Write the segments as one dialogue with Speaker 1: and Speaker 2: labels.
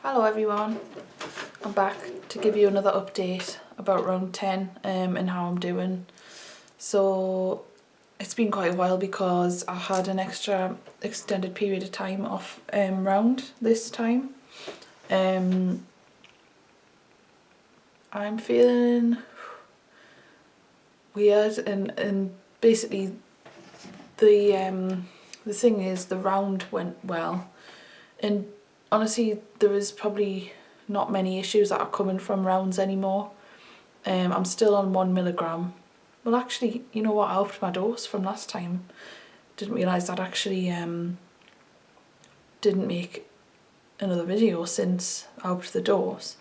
Speaker 1: Hello everyone, I'm back to give you another update about round 10 and how I'm doing. So it's been quite a while because I had an extra extended period of time off round this time. I'm feeling weird and basically the thing is the round went well, and honestly there is probably not many issues that are coming from rounds anymore. I'm still on 1 milligram. Well, actually, you know what, I upped my dose from last time. Didn't realise that actually didn't make another video since I upped the dose.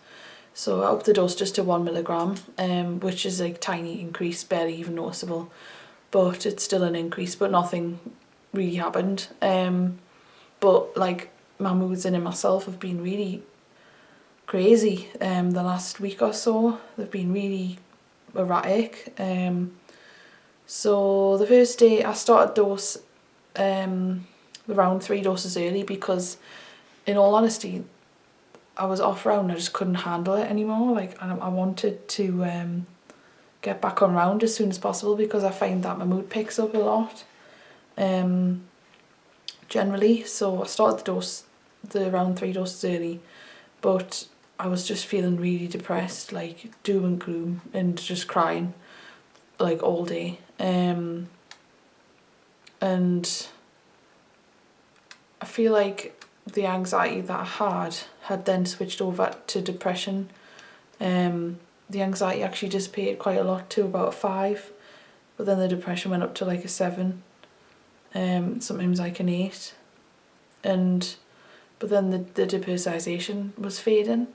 Speaker 1: So I upped the dose just to 1 milligram, which is a tiny increase, barely even noticeable, but it's still an increase, but nothing really happened. But like my moods in myself have been really crazy the last week or so. They've been really erratic. So the first day I started dose around 3 doses early because in all honesty I was off round, I just couldn't handle it anymore. Like I wanted to get back on round as soon as possible because I find that my mood picks up a lot generally. So I started the around 3 doses early, but I was just feeling really depressed, like doom and gloom, and just crying like all day. And I feel like the anxiety that I had then switched over to depression. The anxiety actually dissipated quite a lot to about a 5, but then the depression went up to like a 7, sometimes like an 8, but then the depersonalisation was fading,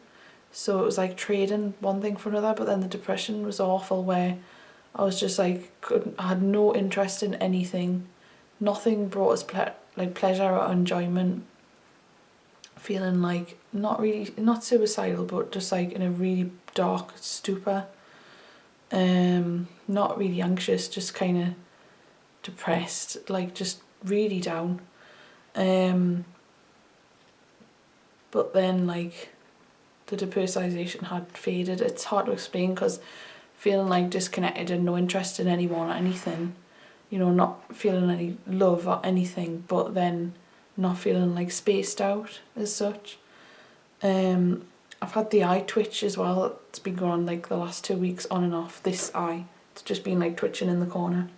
Speaker 1: so it was like trading one thing for another. But then the depression was awful, where I was just like I had no interest in anything, nothing brought us pleasure or enjoyment, feeling like not suicidal, but just like in a really dark stupor, not really anxious, just kind of depressed, like just really down. But then like the depersonalisation had faded. It's hard to explain because feeling like disconnected and no interest in anyone or anything, you know, not feeling any love or anything, but then not feeling like spaced out as such. I've had the eye twitch as well. It's been going on like the last 2 weeks on and off. This eye, it's just been like twitching in the corner.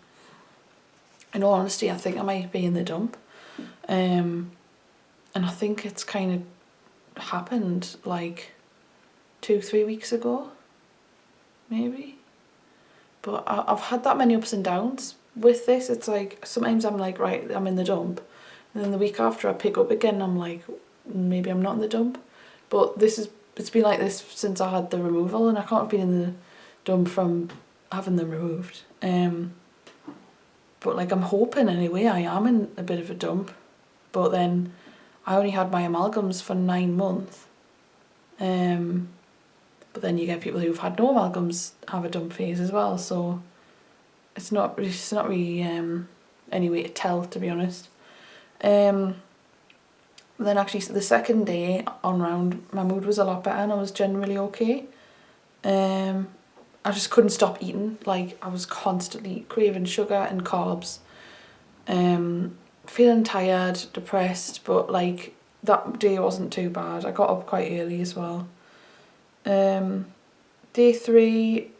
Speaker 1: In all honesty, I think I might be in the dump. And I think it's kind of happened like 2-3 weeks ago, maybe. But I've had that many ups and downs with this. It's like sometimes I'm like, right, I'm in the dump, and then the week after I pick up again, I'm like, maybe I'm not in the dump. But it's been like this since I had the removal, and I can't have been in the dump from having them removed. But like I'm hoping anyway I am in a bit of a dump. But then I only had my amalgams for 9 months. But then you get people who've had no amalgams have a dump phase as well, so it's not really any way to tell, to be honest. Then actually the second day on round, my mood was a lot better and I was generally okay. I just couldn't stop eating. Like I was constantly craving sugar and carbs, feeling tired, depressed, but like that day wasn't too bad. I got up quite early as well. Day 3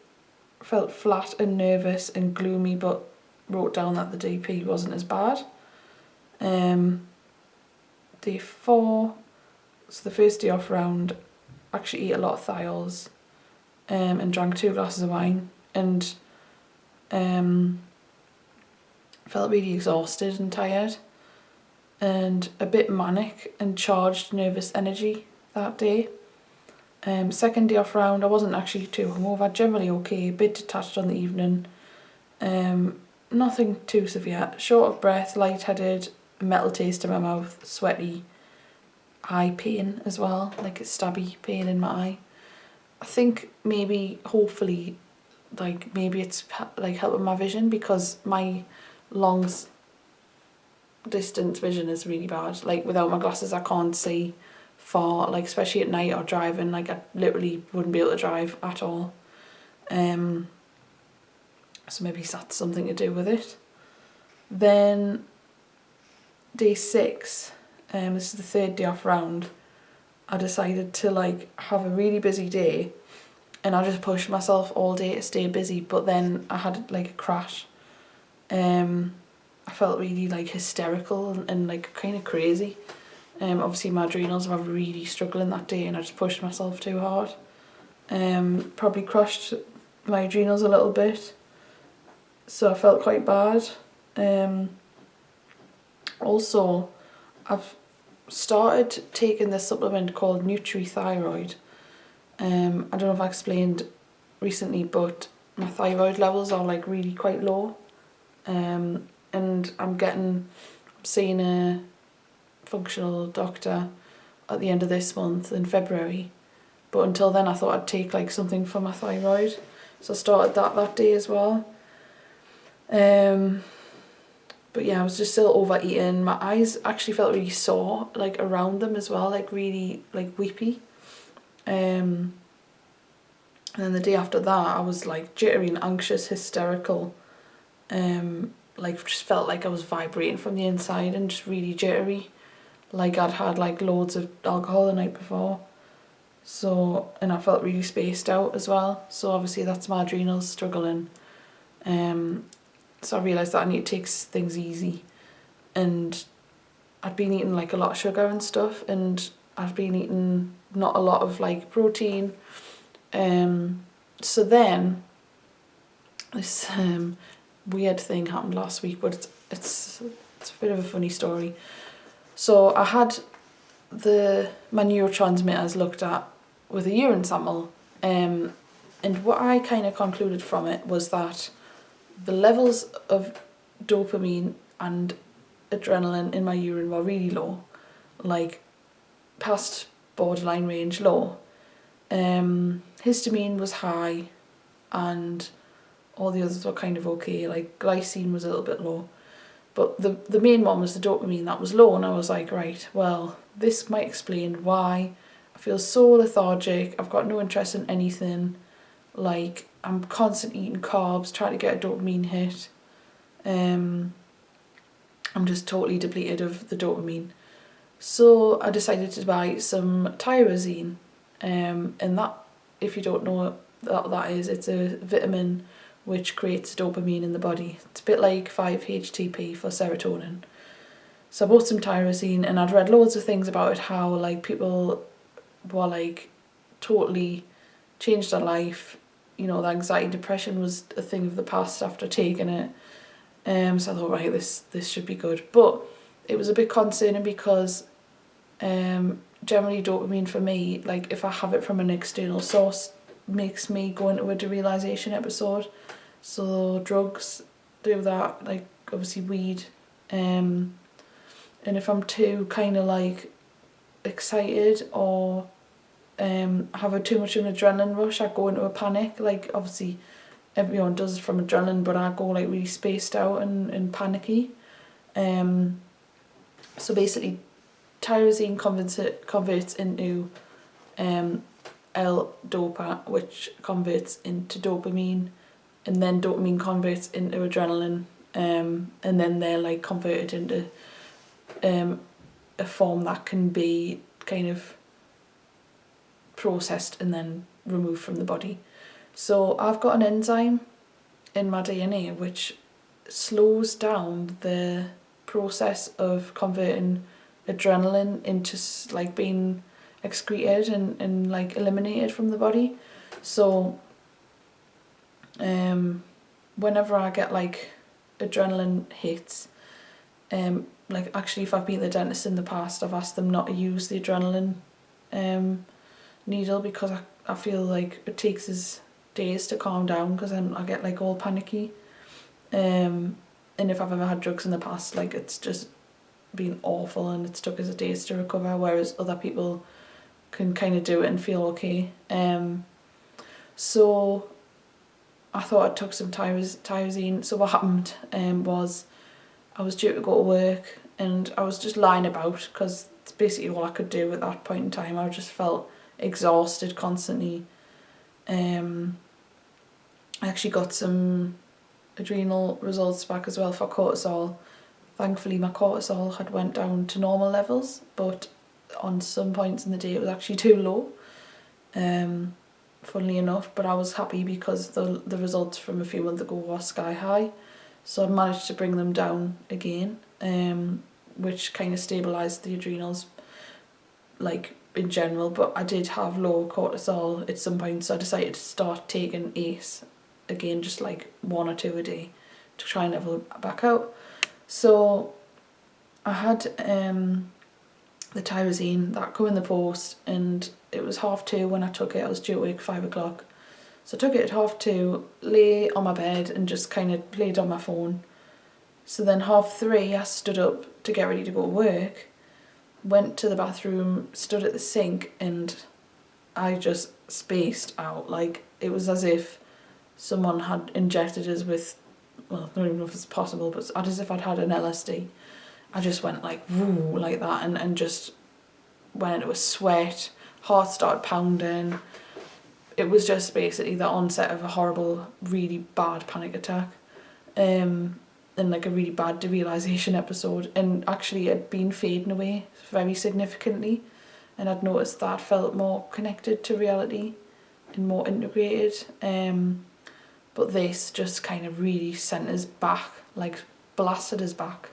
Speaker 1: felt flat and nervous and gloomy, but wrote down that the DP wasn't as bad. Day 4, so the first day off round, actually ate a lot of thiols, and drank 2 glasses of wine, and felt really exhausted and tired and a bit manic and charged nervous energy that day. Second day off round, I wasn't actually too hungover, generally okay, a bit detached on the evening, nothing too severe, short of breath, lightheaded, metal taste in my mouth, sweaty, eye pain as well, like a stabby pain in my eye. I think maybe, hopefully, like maybe it's like helping my vision, because my distance vision is really bad. Like without my glasses I can't see far, like especially at night or driving, like I literally wouldn't be able to drive at all. So maybe that's something to do with it. Then day 6, this is the 3rd day off round, I decided to like have a really busy day, and I just pushed myself all day to stay busy, but then I had like a crash. I felt really like hysterical and like kind of crazy. Obviously my adrenals were really struggling that day and I just pushed myself too hard. Probably crushed my adrenals a little bit, so I felt quite bad. Also, I've started taking this supplement called NutriThyroid. I don't know if I explained recently, but my thyroid levels are like really quite low. And I'm seeing a functional doctor at the end of this month in February. But until then I thought I'd take like something for my thyroid. So I started that day as well. But yeah, I was just still overeating. My eyes actually felt really sore, like around them as well, like really like weepy. And then the day after that I was like jittery and anxious, hysterical. Like just felt like I was vibrating from the inside and just really jittery. Like I'd had like loads of alcohol the night before. So, and I felt really spaced out as well. So obviously that's my adrenals struggling. So I realised that I need to take things easy. And I'd been eating like a lot of sugar and stuff, and I've been eating not a lot of like protein. So then this weird thing happened last week, but it's a bit of a funny story. So I had my neurotransmitters looked at with a urine sample, and what I kind of concluded from it was that the levels of dopamine and adrenaline in my urine were really low, like past borderline range low. Histamine was high, and all the others were kind of okay, like glycine was a little bit low. But the main one was the dopamine that was low, and I was like, right, well, this might explain why I feel so lethargic, I've got no interest in anything, like I'm constantly eating carbs, trying to get a dopamine hit. I'm just totally depleted of the dopamine. So I decided to buy some tyrosine, and that, if you don't know what that is, it's a vitamin which creates dopamine in the body. It's a bit like 5-HTP for serotonin. So I bought some tyrosine, and I'd read loads of things about it, how like people were like totally changed their life. You know, the anxiety, depression was a thing of the past after taking it. So I thought, right, this should be good. But it was a bit concerning because generally dopamine for me, like if I have it from an external source, makes me go into a derealisation episode. So drugs do that, like obviously weed. And if I'm too kind of like excited or have too much of an adrenaline rush, I go into a panic. Like obviously everyone does it from adrenaline, but I go like really spaced out and panicky. So basically tyrosine converts into L-dopa, which converts into dopamine, and then dopamine converts into adrenaline, and then they're like converted into a form that can be kind of processed and then removed from the body. So I've got an enzyme in my DNA which slows down the process of converting adrenaline into like being excreted and like eliminated from the body. So whenever I get like adrenaline hits, like actually if I've been to the dentist in the past, I've asked them not to use the adrenaline needle because I feel like it takes us days to calm down because I get like all panicky. And if I've ever had drugs in the past, like it's just been awful and it's took us days to recover, whereas other people can kind of do it and feel okay. So I thought I took some tyrosine. So what happened was I was due to go to work and I was just lying about because it's basically all I could do at that point in time. I just felt exhausted constantly. I actually got some adrenal results back as well for cortisol. Thankfully my cortisol had went down to normal levels, but on some points in the day it was actually too low, funnily enough, but I was happy because the results from a few months ago were sky high, so I managed to bring them down again, which kind of stabilised the adrenals like in general. But I did have low cortisol at some point, so I decided to start taking ACE again, just like 1 or 2 a day to try and level back out. So I had the tyrosine that come in the post, and it was 2:30 when I took it. I was due at work 5 o'clock, so I took it at 2:30, lay on my bed and just kind of played on my phone. So then 3:30 I stood up to get ready to go to work, went to the bathroom, stood at the sink, and I just spaced out. Like, it was as if someone had injected us with, well, I don't even know if it's possible, but as if I'd had an LSD. I just went like woo, like that, and just went into a sweat, heart started pounding. It was just basically the onset of a horrible, really bad panic attack, and like a really bad derealisation episode. And actually it had been fading away very significantly, and I'd noticed that I felt more connected to reality and more integrated. But this just kind of really sent us back, like blasted us back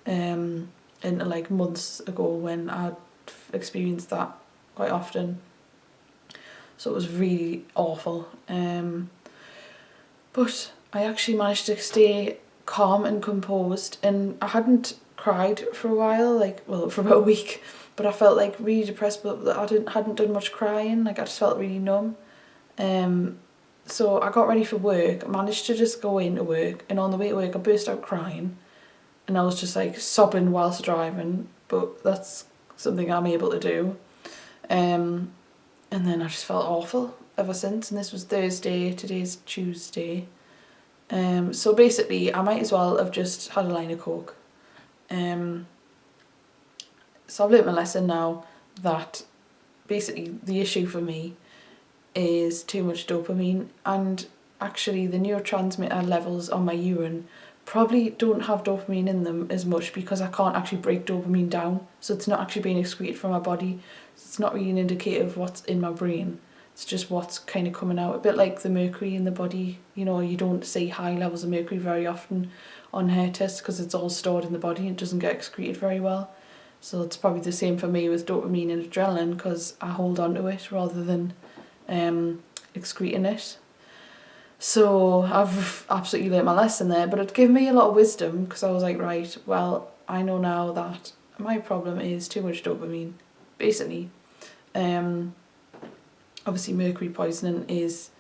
Speaker 1: into like months ago when I'd experienced that quite often. So it was really awful. But I actually managed to stay calm and composed, and I hadn't cried for a while, like, well, for about a week, but I felt like really depressed, but I hadn't done much crying, like I just felt really numb. So I got ready for work, I managed to just go into work, and on the way to work I burst out crying, and I was just like sobbing whilst driving, but that's something I'm able to do. And then I just felt awful ever since, and this was Thursday, today's Tuesday. So basically I might as well have just had a line of coke. So I've learnt my lesson now that basically the issue for me is too much dopamine, and actually the neurotransmitter levels on my urine probably don't have dopamine in them as much because I can't actually break dopamine down, so it's not actually being excreted from my body. So it's not really an indicator of what's in my brain, it's just what's kind of coming out. A bit like the mercury in the body, you know, you don't see high levels of mercury very often on hair tests because it's all stored in the body and it doesn't get excreted very well. So it's probably the same for me with dopamine and adrenaline, because I hold on to it rather than excreting it. So I've absolutely learnt my lesson there, but it gave me a lot of wisdom, because I was like, right, well, I know now that my problem is too much dopamine, basically. Obviously mercury poisoning is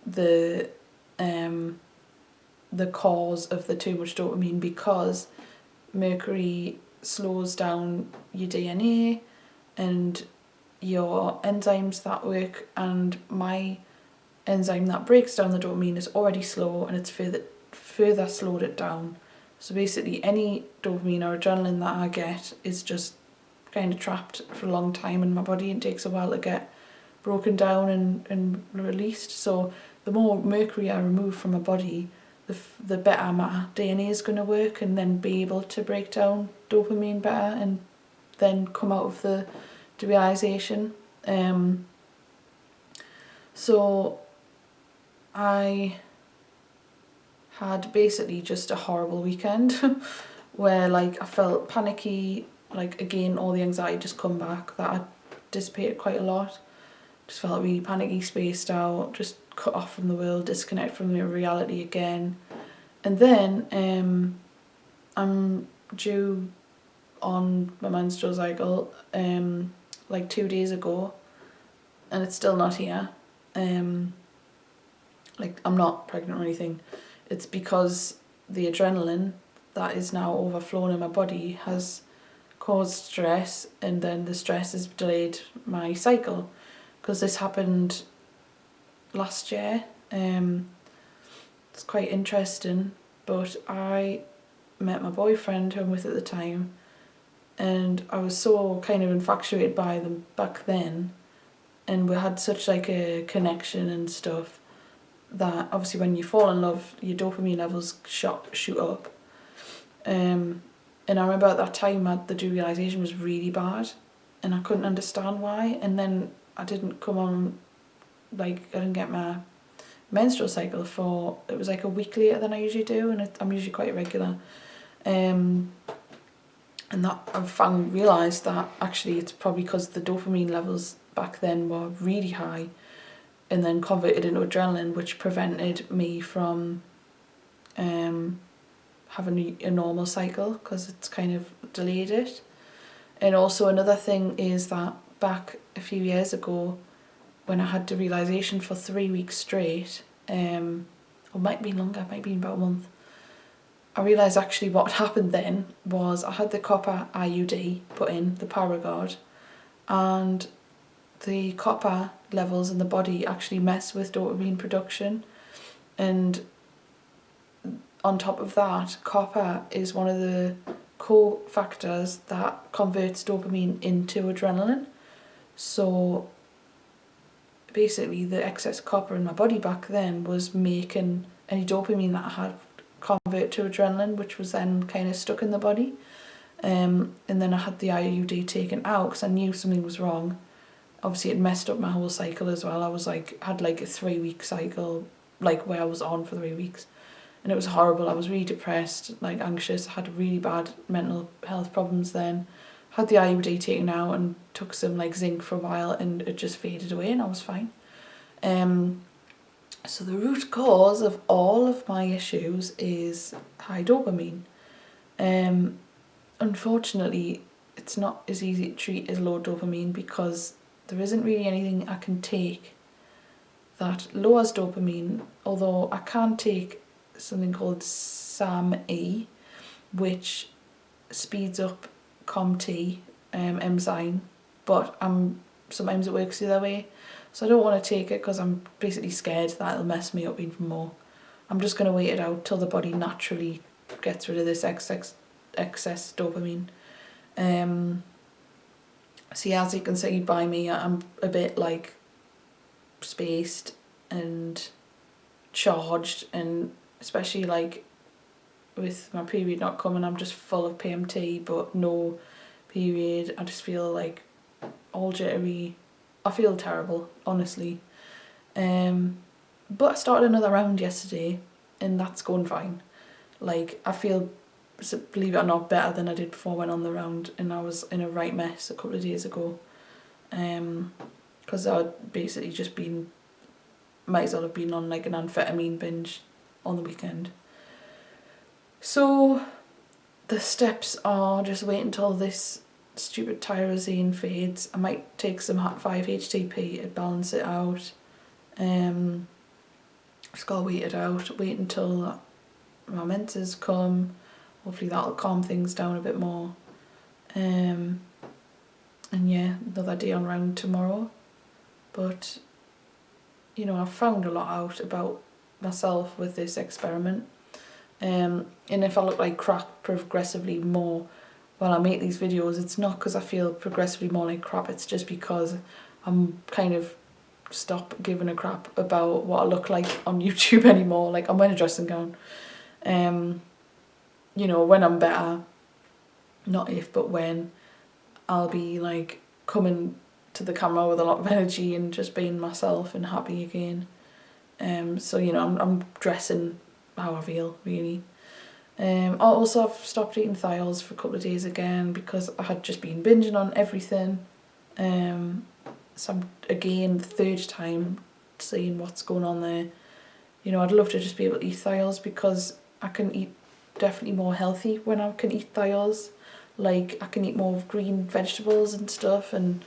Speaker 1: the cause of the too much dopamine, because mercury slows down your DNA and your enzymes that work, and my enzyme that breaks down the dopamine is already slow, and it's further slowed it down. So basically any dopamine or adrenaline that I get is just kind of trapped for a long time in my body, and takes a while to get broken down and released. So the more mercury I remove from my body, the better my DNA is going to work, and then be able to break down dopamine better, and then come out of the derealisation. So I had basically just a horrible weekend where like I felt panicky, like again all the anxiety just come back, that had dissipated quite a lot. Just felt really panicky, spaced out, just cut off from the world, disconnect from the reality again. And then I'm due on my menstrual cycle like 2 days ago, and it's still not here. Like, I'm not pregnant or anything. It's because the adrenaline that is now overflowing in my body has caused stress, and then the stress has delayed my cycle, because this happened last year. It's quite interesting, but I met my boyfriend, who I'm with at the time, and I was so kind of infatuated by them back then, and we had such like a connection and stuff, that obviously when you fall in love, your dopamine levels shoot up. And I remember at that time the derealisation was really bad, and I couldn't understand why. And then I didn't come on, like I didn't get my menstrual cycle for, it was like a week later than I usually do, and I'm usually quite irregular. And that I've realised that actually it's probably because the dopamine levels back then were really high, and then converted into adrenaline, which prevented me from having a normal cycle, because it's kind of delayed it. And also another thing is that back a few years ago, when I had derealisation for 3 weeks straight, or it might be longer, it might be about a month, I realised actually what happened then was I had the copper IUD put in, the Paragard, and the copper levels in the body actually mess with dopamine production. And on top of that, copper is one of the cofactors that converts dopamine into adrenaline. So basically the excess copper in my body back then was making any dopamine that I had convert to adrenaline, which was then kind of stuck in the body. And then I had the IUD taken out because I knew something was wrong. Obviously it messed up my whole cycle as well. I was like, had like a 3-week cycle, like where I was on for 3 weeks, and it was horrible. I was really depressed, like anxious. I had really bad mental health problems then. Had the IUD taken out and took some like zinc for a while, and it just faded away and I was fine. So the root cause of all of my issues is high dopamine. Unfortunately, it's not as easy to treat as low dopamine, because there isn't really anything I can take that lowers dopamine, although I can take something called SAMe, which speeds up COMT enzyme, but sometimes it works the other way. So I don't want to take it because I'm basically scared that it'll mess me up even more. I'm just going to wait it out till the body naturally gets rid of this excess dopamine. So yeah, as you can see by me, I'm a bit like spaced and charged, and especially like with my period not coming, I'm just full of PMT but no period. I just feel like all jittery. I feel terrible, honestly. But I started another round yesterday and that's going fine. Like, I feel, believe it or not, better than I did before I went on the round, and I was in a right mess a couple of days ago. Because I'd basically just might as well have been on like an amphetamine binge on the weekend. So the steps are just wait until this stupid tyrosine fades. I might take some 5-HTP to balance it out. Just gotta wait it out, wait until my menses come. Hopefully that'll calm things down a bit more. And yeah, another day on round tomorrow. But you know, I've found a lot out about myself with this experiment. And if I look like crap progressively more while I make these videos, it's not because I feel progressively more like crap, it's just because I'm kind of stop giving a crap about what I look like on YouTube anymore. Like, I'm wearing a dressing gown. You know, when I'm better, not if but when, I'll be like coming to the camera with a lot of energy and just being myself and happy again. So you know, I'm dressing how I feel, really. Also, I've stopped eating thiols for a couple of days again because I had just been binging on everything. So I'm again the third time seeing what's going on there. You know, I'd love to just be able to eat thiols because I can eat definitely more healthy when I can eat thiols. Like, I can eat more green vegetables and stuff, and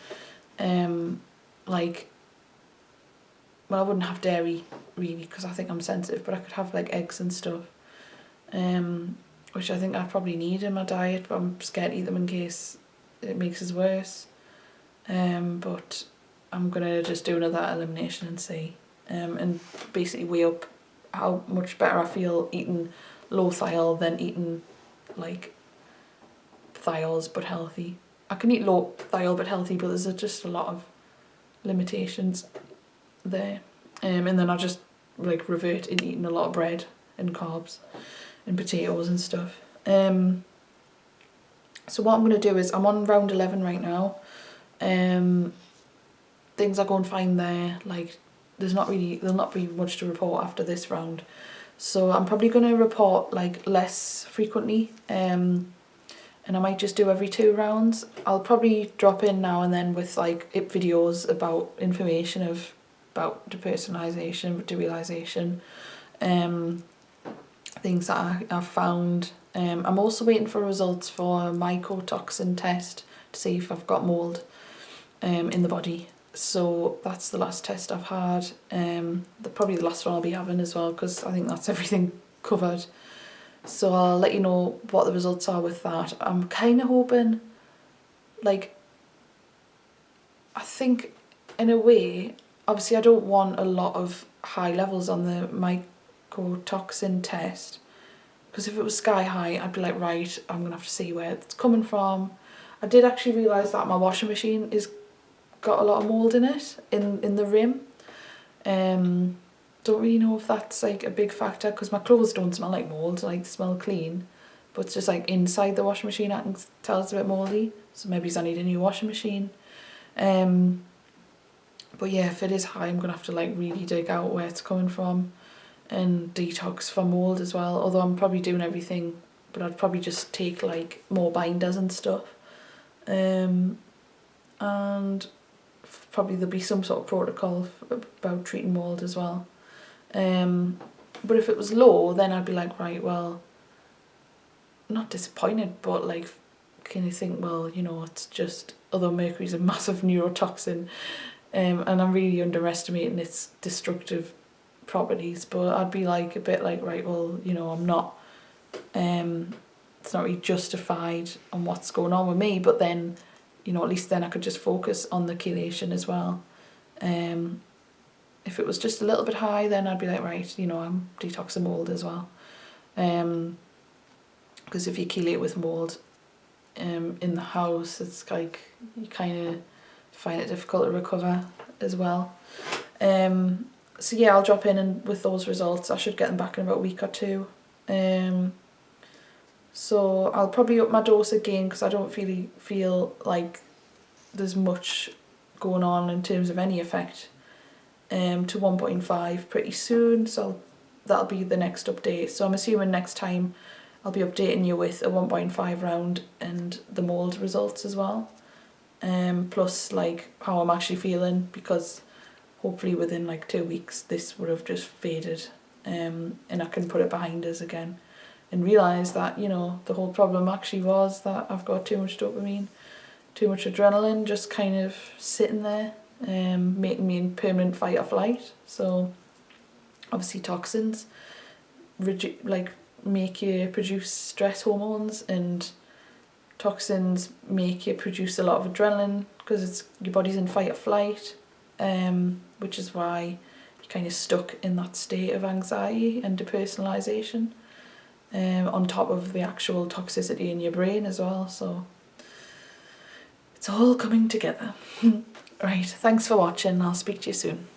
Speaker 1: like, well, I wouldn't have dairy really because I think I'm sensitive, but I could have like eggs and stuff, which I think I probably need in my diet, but I'm scared to eat them in case it makes it worse. But I'm gonna just do another elimination and see, and basically weigh up how much better I feel eating low thiol than eating like thiols but healthy. I can eat low thiol but healthy, but there's just a lot of limitations there. And then I just like revert in eating a lot of bread and carbs and potatoes and stuff. So what I'm going to do is, I'm on round 11 right now. Things are going fine there. Like there'll not be much to report after this round. So I'm probably going to report like less frequently. And I might just do every 2 rounds. I'll probably drop in now and then with like videos about information about depersonalisation, derealisation, things that I've found. I'm also waiting for results for a mycotoxin test to see if I've got mould in the body. So that's the last test I've had. Probably the last one I'll be having as well, because I think that's everything covered. So I'll let you know what the results are with that. I'm kind of hoping, like, I think in a way, obviously I don't want a lot of high levels on the mycotoxin test, because if it was sky high, I'd be like, right, I'm going to have to see where it's coming from. I did actually realise that my washing machine is got a lot of mould in it, in the rim. Don't really know if that's like a big factor, because my clothes don't smell like mould, like they smell clean, but it's just like inside the washing machine I can tell it's a bit mouldy, so maybe I need a new washing machine. But yeah, if it is high, I'm gonna have to like really dig out where it's coming from and detox for mould as well, although I'm probably doing everything, but I'd probably just take like more binders and stuff, and probably there'll be some sort of protocol about treating mould as well. But if it was low, then I'd be like, right, well, not disappointed, but like, can you think, well, you know, it's just, although mercury's a massive neurotoxin, and I'm really underestimating its destructive properties, but I'd be like a bit like, right, well, you know, I'm not, it's not really justified on what's going on with me, but then, you know, at least then I could just focus on the chelation as well. If it was just a little bit high, then I'd be like, right, you know, I'm detoxing mould as well. Because if you chelate with mould in the house, it's like you kind of find it difficult to recover as well. So yeah, I'll drop in and with those results. I should get them back in about a week or 2. So I'll probably up my dose again, because I don't really feel like there's much going on in terms of any effect, to 1.5 pretty soon, so that'll be the next update. So I'm assuming next time I'll be updating you with a 1.5 round and the mould results as well, plus like how I'm actually feeling, because hopefully within like 2 weeks this would have just faded, and I can put it behind us again and realise that, you know, the whole problem actually was that I've got too much dopamine, too much adrenaline just kind of sitting there, making me in permanent fight or flight. So obviously toxins like make you produce stress hormones, and toxins make you produce a lot of adrenaline because it's your body's in fight or flight, which is why you're kind of stuck in that state of anxiety and depersonalisation, on top of the actual toxicity in your brain as well. So it's all coming together. Right, thanks for watching. I'll speak to you soon.